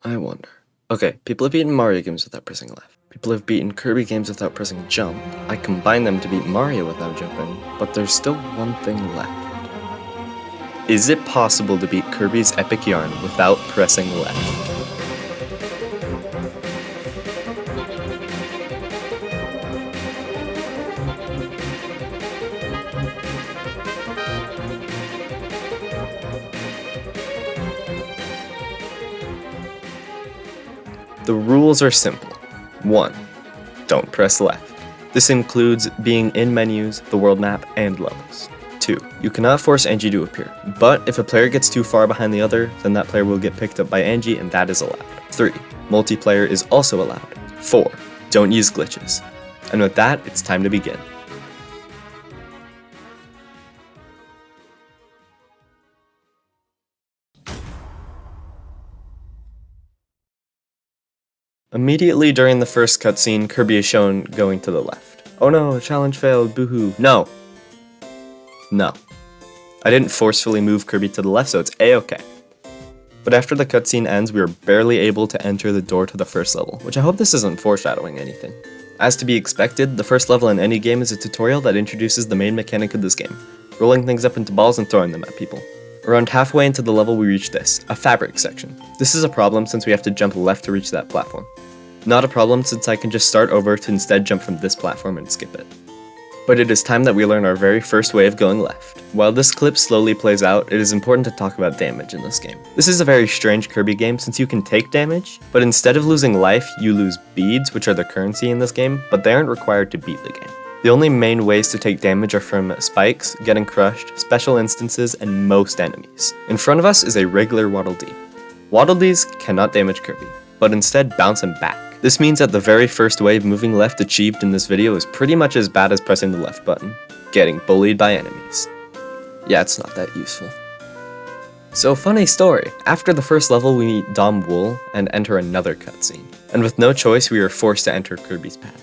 I wonder. Okay, people have beaten Mario games without pressing left. People have beaten Kirby games without pressing jump. I combine them to beat Mario without jumping, but there's still one thing left. Is it possible to beat Kirby's epic yarn without pressing left? The rules are simple. 1. Don't press left. This includes being in menus, the world map, and levels. 2. You cannot force Angie to appear, but if a player gets too far behind the other, then that player will get picked up by Angie and that is allowed. 3. Multiplayer is also allowed. 4. Don't use glitches. And with that, it's time to begin. Immediately during the first cutscene, Kirby is shown going to the left. Oh no, challenge failed, boohoo. No. I didn't forcefully move Kirby to the left, so it's a-okay. But after the cutscene ends, we are barely able to enter the door to the first level, which I hope this isn't foreshadowing anything. As to be expected, the first level in any game is a tutorial that introduces the main mechanic of this game, rolling things up into balls and throwing them at people. Around halfway into the level we reach this, a fabric section. This is a problem since we have to jump left to reach that platform. Not a problem since I can just start over to instead jump from this platform and skip it. But it is time that we learn our very first way of going left. While this clip slowly plays out, it is important to talk about damage in this game. This is a very strange Kirby game since you can take damage, but instead of losing life, you lose beads, which are the currency in this game, but they aren't required to beat the game. The only main ways to take damage are from spikes, getting crushed, special instances, and most enemies. In front of us is a regular Waddle Dee. Waddle Dees cannot damage Kirby, but instead bounce him back. This means that the very first wave moving left achieved in this video is pretty much as bad as pressing the left button, getting bullied by enemies. Yeah, it's not that useful. So funny story, after the first level we meet Dom Wool and enter another cutscene, and with no choice we are forced to enter Kirby's pad.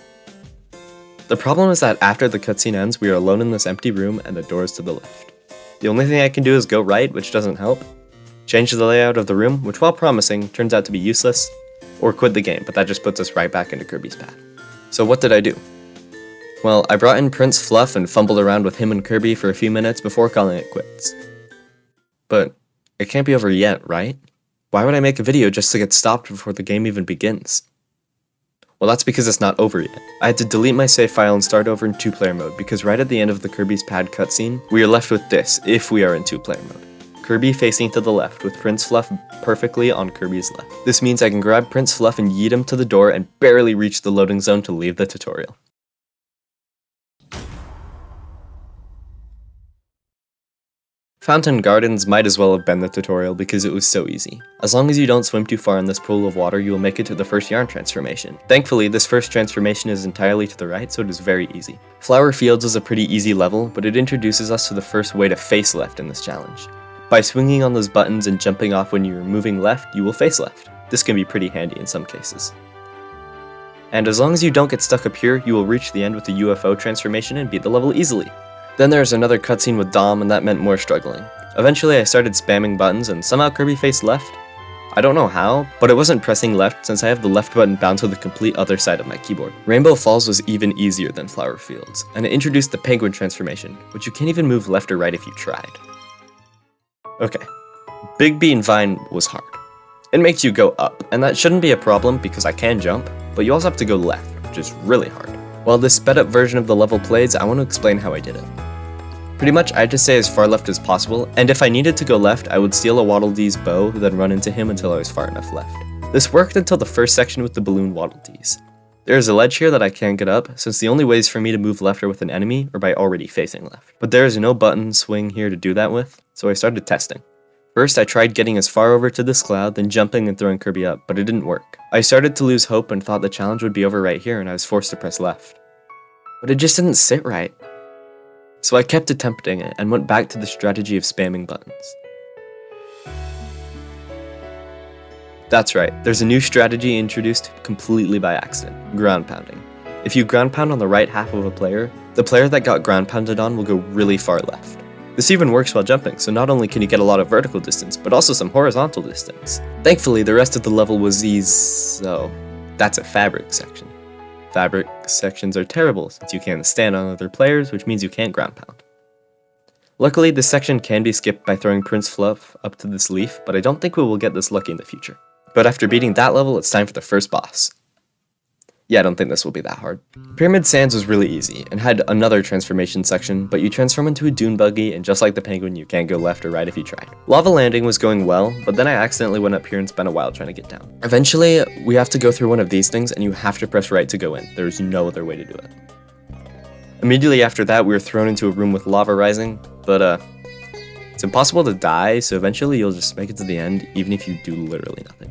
The problem is that after the cutscene ends we are alone in this empty room and the door is to the left. The only thing I can do is go right, which doesn't help, change the layout of the room, which while promising turns out to be useless, or quit the game, but that just puts us right back into Kirby's pad. So what did I do? Well, I brought in Prince Fluff and fumbled around with him and Kirby for a few minutes before calling it quits. But it can't be over yet, right? Why would I make a video just to get stopped before the game even begins? Well, that's because it's not over yet. I had to delete my save file and start over in 2-player mode because right at the end of the Kirby's pad cutscene, we are left with this if we are in 2-player mode. Kirby facing to the left with Prince Fluff perfectly on Kirby's left. This means I can grab Prince Fluff and yeet him to the door and barely reach the loading zone to leave the tutorial. Fountain Gardens might as well have been the tutorial because it was so easy. As long as you don't swim too far in this pool of water, you will make it to the first yarn transformation. Thankfully, this first transformation is entirely to the right, so it is very easy. Flower Fields is a pretty easy level, but it introduces us to the first way to face left in this challenge. By swinging on those buttons and jumping off when you're moving left, you will face left. This can be pretty handy in some cases. And as long as you don't get stuck up here, you will reach the end with the UFO transformation and beat the level easily. Then there's another cutscene with Dom and that meant more struggling. Eventually I started spamming buttons and somehow Kirby faced left. I don't know how, but I wasn't pressing left since I have the left button bound to the complete other side of my keyboard. Rainbow Falls was even easier than Flower Fields, and it introduced the penguin transformation, which you can't even move left or right if you tried. Okay, Big Bean Vine was hard. It makes you go up, and that shouldn't be a problem because I can jump, but you also have to go left, which is really hard. While this sped up version of the level plays, I want to explain how I did it. Pretty much I just say as far left as possible, and if I needed to go left, I would steal a Waddle Dee's bow, then run into him until I was far enough left. This worked until the first section with the balloon Waddle Dees. There is a ledge here that I can't get up, since the only ways for me to move left are with an enemy or by already facing left. But there is no button swing here to do that with, so I started testing. First, I tried getting as far over to this cloud, then jumping and throwing Kirby up, but it didn't work. I started to lose hope and thought the challenge would be over right here and I was forced to press left. But it just didn't sit right. So I kept attempting it and went back to the strategy of spamming buttons. That's right, there's a new strategy introduced completely by accident, ground pounding. If you ground pound on the right half of a player, the player that got ground pounded on will go really far left. This even works while jumping, so not only can you get a lot of vertical distance, but also some horizontal distance. Thankfully, the rest of the level was easy, so that's a fabric section. Fabric sections are terrible, since you can't stand on other players, which means you can't ground pound. Luckily, this section can be skipped by throwing Prince Fluff up to this leaf, but I don't think we will get this lucky in the future. But after beating that level, it's time for the first boss. Yeah, I don't think this will be that hard. Pyramid Sands was really easy, and had another transformation section, but you transform into a dune buggy, and just like the penguin, you can't go left or right if you tried. Lava landing was going well, but then I accidentally went up here and spent a while trying to get down. Eventually, we have to go through one of these things, and you have to press right to go in. There's no other way to do it. Immediately after that, we were thrown into a room with lava rising, but it's impossible to die, so eventually you'll just make it to the end, even if you do literally nothing.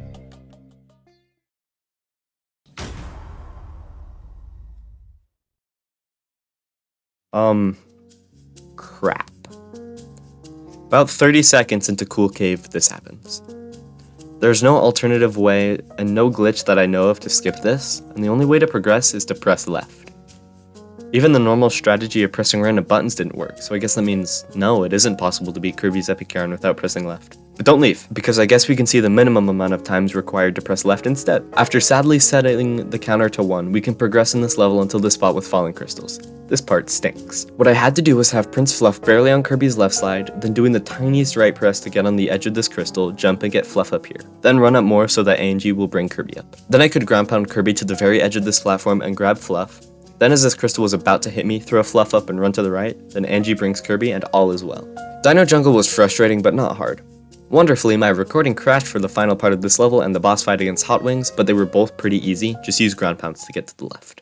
Crap. About 30 seconds into Cool Cave, this happens. There's no alternative way and no glitch that I know of to skip this, and the only way to progress is to press left. Even the normal strategy of pressing random buttons didn't work, so I guess that means no, it isn't possible to beat Kirby's Epic Yarn without pressing left. But don't leave, because I guess we can see the minimum amount of times required to press left instead. After sadly setting the counter to 1, we can progress in this level until the spot with falling crystals. This part stinks. What I had to do was have Prince Fluff barely on Kirby's left side, then doing the tiniest right press to get on the edge of this crystal, jump and get Fluff up here. Then run up more so that Angie will bring Kirby up. Then I could ground pound Kirby to the very edge of this platform and grab Fluff. Then as this crystal was about to hit me, throw Fluff up and run to the right, then Angie brings Kirby and all is well. Dino Jungle was frustrating but not hard. Wonderfully, my recording crashed for the final part of this level and the boss fight against Hot Wings, but they were both pretty easy, just use ground pounds to get to the left.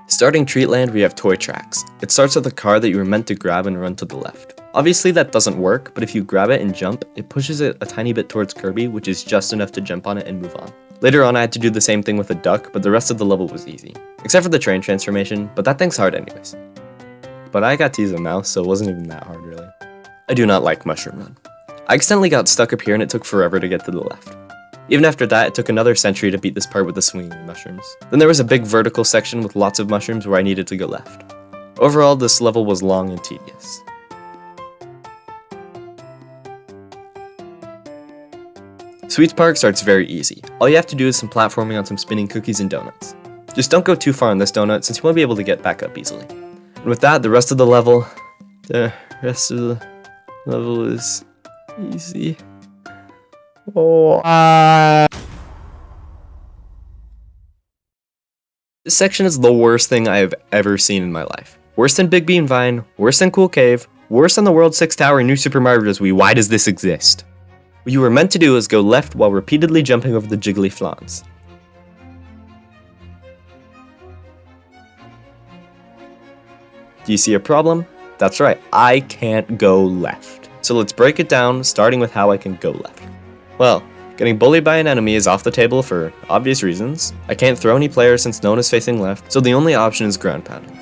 Starting Treatland, we have Toy Tracks. It starts with a car that you were meant to grab and run to the left. Obviously that doesn't work, but if you grab it and jump, it pushes it a tiny bit towards Kirby, which is just enough to jump on it and move on. Later on I had to do the same thing with a duck, but the rest of the level was easy. Except for the train transformation, but that thing's hard anyways. But I got to use a mouse, so it wasn't even that hard really. I do not like Mushroom Run. I accidentally got stuck up here and it took forever to get to the left. Even after that, it took another century to beat this part with the swinging mushrooms. Then there was a big vertical section with lots of mushrooms where I needed to go left. Overall, this level was long and tedious. Sweets Park starts very easy. All you have to do is some platforming on some spinning cookies and donuts. Just don't go too far on this donut since you won't be able to get back up easily. And with that, the rest of the level is easy. This section is the worst thing I have ever seen in my life. Worse than Big Bean Vine, worse than Cool Cave, worse than the World 6 Tower in New Super Mario Bros. Wii. Why does this exist? What you were meant to do is go left while repeatedly jumping over the jiggly flans. Do you see a problem? That's right, I can't go left. So let's break it down, starting with how I can go left. Well, getting bullied by an enemy is off the table for obvious reasons. I can't throw any players since no one is facing left, so the only option is ground pounding.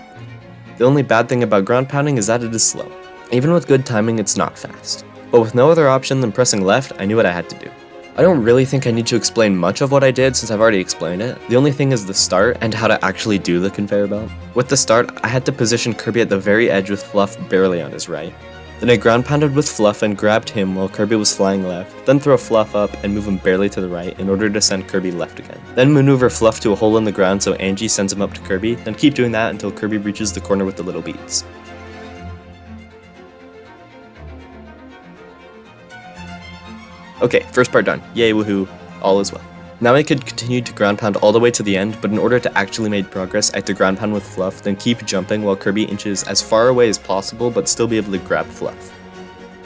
The only bad thing about ground pounding is that it is slow. Even with good timing, it's not fast. But with no other option than pressing left, I knew what I had to do. I don't really think I need to explain much of what I did since I've already explained it. The only thing is the start and how to actually do the conveyor belt. With the start, I had to position Kirby at the very edge with Fluff barely on his right. Then I ground pounded with Fluff and grabbed him while Kirby was flying left, then throw Fluff up and move him barely to the right in order to send Kirby left again. Then maneuver Fluff to a hole in the ground so Angie sends him up to Kirby, then keep doing that until Kirby reaches the corner with the little beads. Okay, first part done. Yay, woohoo, all is well. Now I could continue to ground pound all the way to the end, but in order to actually make progress, I had to ground pound with Fluff, then keep jumping while Kirby inches as far away as possible but still be able to grab Fluff.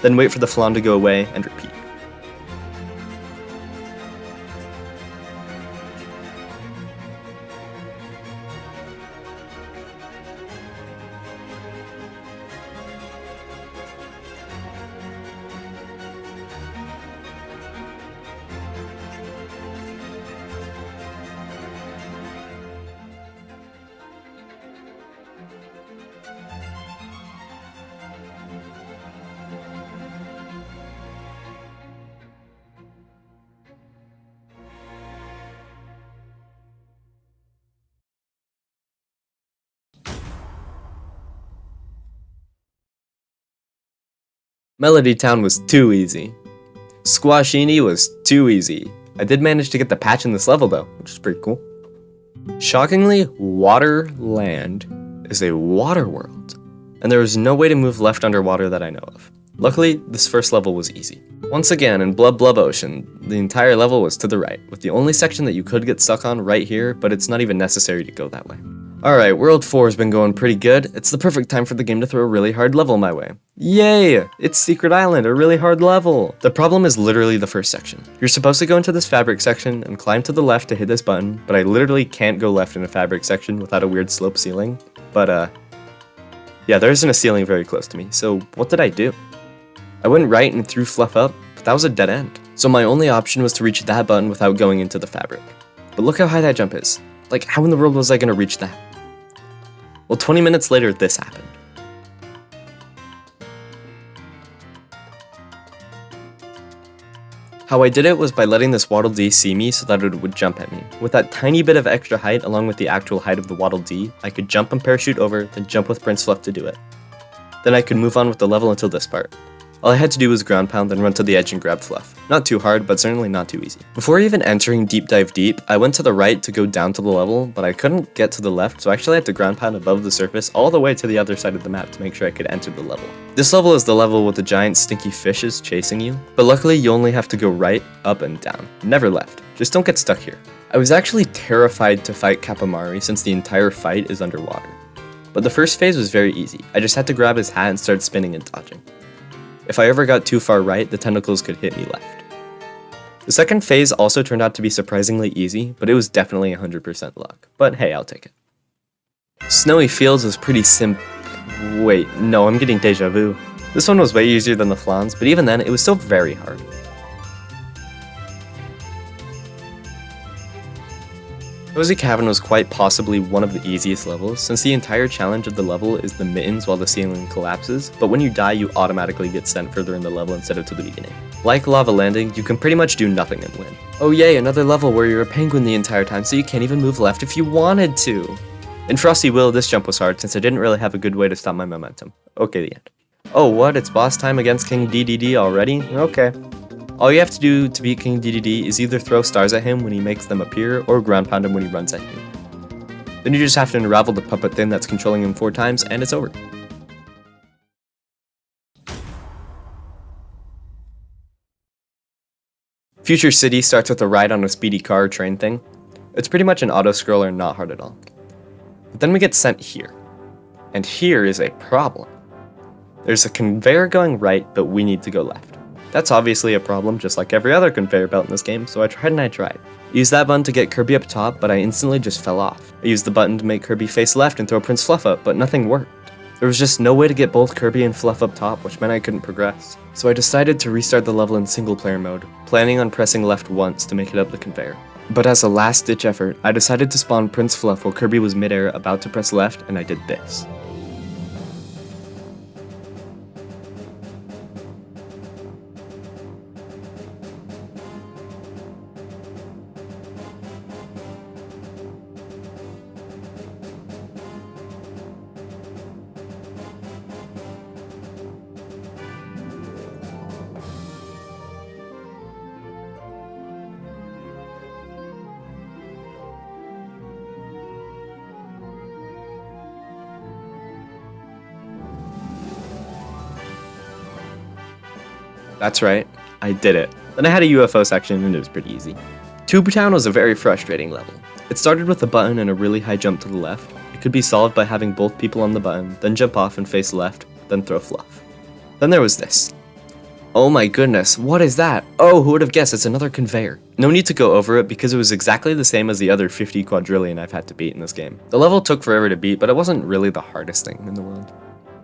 Then wait for the flan to go away and repeat. Melody Town was too easy. Squashini was too easy. I did manage to get the patch in this level though, which is pretty cool. Shockingly, Waterland is a water world, and there is no way to move left underwater that I know of. Luckily, this first level was easy. Once again, in Blub Blub Ocean, the entire level was to the right, with the only section that you could get stuck on right here, but it's not even necessary to go that way. Alright, World 4 has been going pretty good. It's the perfect time for the game to throw a really hard level my way. Yay! It's Secret Island, a really hard level! The problem is literally the first section. You're supposed to go into this fabric section and climb to the left to hit this button, but I literally can't go left in a fabric section without a weird slope ceiling. But yeah, there isn't a ceiling very close to me, so what did I do? I went right and threw Fluff up, but that was a dead end. So my only option was to reach that button without going into the fabric. But look how high that jump is. Like, how in the world was I gonna reach that? Well, 20 minutes later, this happened. How I did it was by letting this Waddle Dee see me so that it would jump at me. With that tiny bit of extra height along with the actual height of the Waddle Dee, I could jump and parachute over, then jump with Prince Fluff to do it. Then I could move on with the level until this part. All I had to do was ground pound, then run to the edge and grab Fluff. Not too hard, but certainly not too easy. Before even entering Deep Dive Deep, I went to the right to go down to the level, but I couldn't get to the left, so I actually had to ground pound above the surface all the way to the other side of the map to make sure I could enter the level. This level is the level with the giant stinky fishes chasing you, but luckily you only have to go right, up, and down. Never left. Just don't get stuck here. I was actually terrified to fight Kapamari since the entire fight is underwater. But the first phase was very easy. I just had to grab his hat and start spinning and dodging. If I ever got too far right, the tentacles could hit me left. The second phase also turned out to be surprisingly easy, but it was definitely 100% luck. But hey, I'll take it. Snowy Fields was pretty Wait, no, I'm getting deja vu. This one was way easier than the Flans, but even then, it was still very hard. Cozy Cavern was quite possibly one of the easiest levels, since the entire challenge of the level is the mittens while the ceiling collapses, but when you die you automatically get sent further in the level instead of to the beginning. Like Lava Landing, you can pretty much do nothing and win. Oh yay, another level where you're a penguin the entire time so you can't even move left if you wanted to! In Frosty Will, this jump was hard since I didn't really have a good way to stop my momentum. Okay, the end. Oh what, it's boss time against King DDD already? Okay. All you have to do to beat King DDD is either throw stars at him when he makes them appear, or ground pound him when he runs at you. Then you just have to unravel the puppet thing that's controlling him 4 times, and it's over. Future City starts with a ride on a speedy car or train thing. It's pretty much an auto-scroller, not hard at all. But then we get sent here. And here is a problem. There's a conveyor going right, but we need to go left. That's obviously a problem, just like every other conveyor belt in this game, so I tried and I tried. I used that button to get Kirby up top, but I instantly just fell off. I used the button to make Kirby face left and throw Prince Fluff up, but nothing worked. There was just no way to get both Kirby and Fluff up top, which meant I couldn't progress. So I decided to restart the level in single player mode, planning on pressing left once to make it up the conveyor. But as a last ditch effort, I decided to spawn Prince Fluff while Kirby was midair about to press left, and I did this. That's right, I did it. Then I had a UFO section and it was pretty easy. Tube Town was a very frustrating level. It started with a button and a really high jump to the left. It could be solved by having both people on the button, then jump off and face left, then throw Fluff. Then there was this. Oh my goodness, what is that? Oh, who would have guessed it's another conveyor. No need to go over it because it was exactly the same as the other 50 quadrillion I've had to beat in this game. The level took forever to beat, but it wasn't really the hardest thing in the world.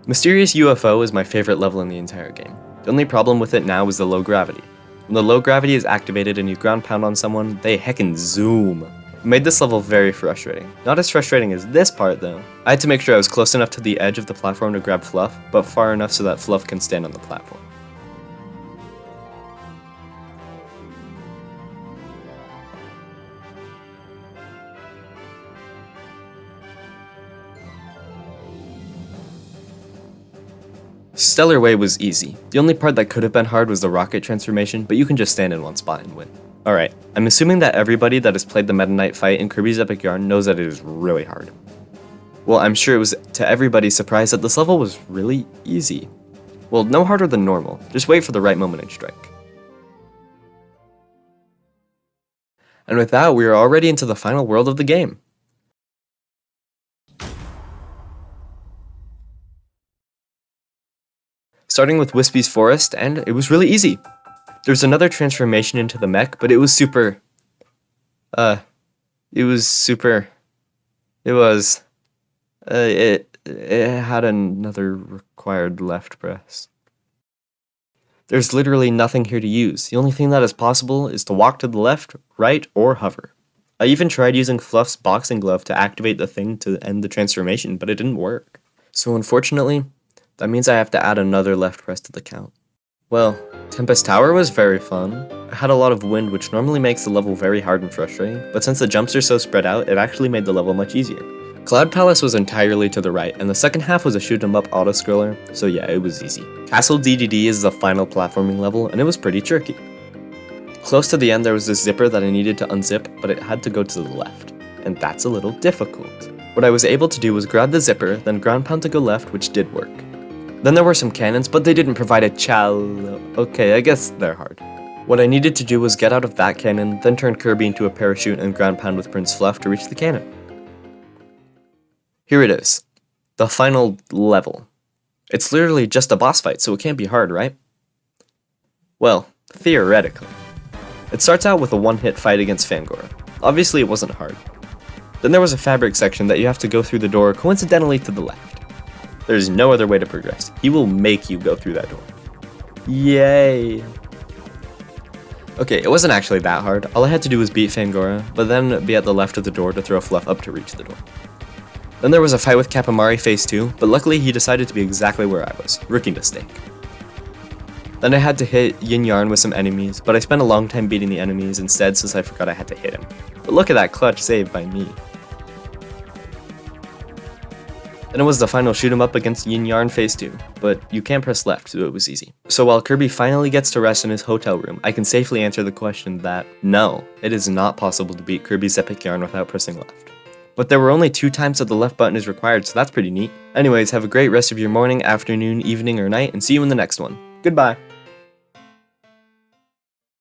Mysterious UFO is my favorite level in the entire game. The only problem with it now is the low gravity. When the low gravity is activated and you ground pound on someone, they heckin' zoom. It made this level very frustrating. Not as frustrating as this part though. I had to make sure I was close enough to the edge of the platform to grab Fluff, but far enough so that Fluff can stand on the platform. Stellar Way was easy. The only part that could have been hard was the rocket transformation, but you can just stand in one spot and win. Alright, I'm assuming that everybody that has played the Meta Knight fight in Kirby's Epic Yarn knows that it is really hard. Well, I'm sure it was to everybody's surprise that this level was really easy. Well, no harder than normal, just wait for the right moment and strike. And with that, we are already into the final world of the game. Starting with Wispy's Forest, and it was really easy. There's another transformation into the mech, but it had another required left press. There's literally nothing here to use. The only thing that is possible is to walk to the left, right, or hover. I even tried using Fluff's boxing glove to activate the thing to end the transformation, but it didn't work. So unfortunately, that means I have to add another left press to the count. Well, Tempest Tower was very fun. It had a lot of wind, which normally makes the level very hard and frustrating, but since the jumps are so spread out, it actually made the level much easier. Cloud Palace was entirely to the right, and the second half was a shoot-'em-up auto-scroller, so yeah, it was easy. Castle DDD is the final platforming level, and it was pretty tricky. Close to the end there was this zipper that I needed to unzip, but it had to go to the left, and that's a little difficult. What I was able to do was grab the zipper, then ground pound to go left, which did work. Then there were some cannons, but they didn't provide a okay, I guess they're hard. What I needed to do was get out of that cannon, then turn Kirby into a parachute and ground pound with Prince Fluff to reach the cannon. Here it is. The final level. It's literally just a boss fight, so it can't be hard, right? Well, theoretically. It starts out with a one-hit fight against Fangora. Obviously it wasn't hard. Then there was a fabric section that you have to go through the door coincidentally to the left. There's no other way to progress. He will make you go through that door. Yay! Okay, it wasn't actually that hard. All I had to do was beat Fangora, but then be at the left of the door to throw Fluff up to reach the door. Then there was a fight with Kapamari Phase 2, but luckily he decided to be exactly where I was. Rookie mistake. Then I had to hit Yin Yarn with some enemies, but I spent a long time beating the enemies instead since I forgot I had to hit him. But look at that clutch save by me. Then it was the final shoot 'em up against Yin Yarn Phase 2, but you can't press left, so it was easy. So while Kirby finally gets to rest in his hotel room, I can safely answer the question that, no, it is not possible to beat Kirby's Epic Yarn without pressing left. But there were only 2 times that the left button is required, so that's pretty neat. Anyways, have a great rest of your morning, afternoon, evening, or night, and see you in the next one. Goodbye!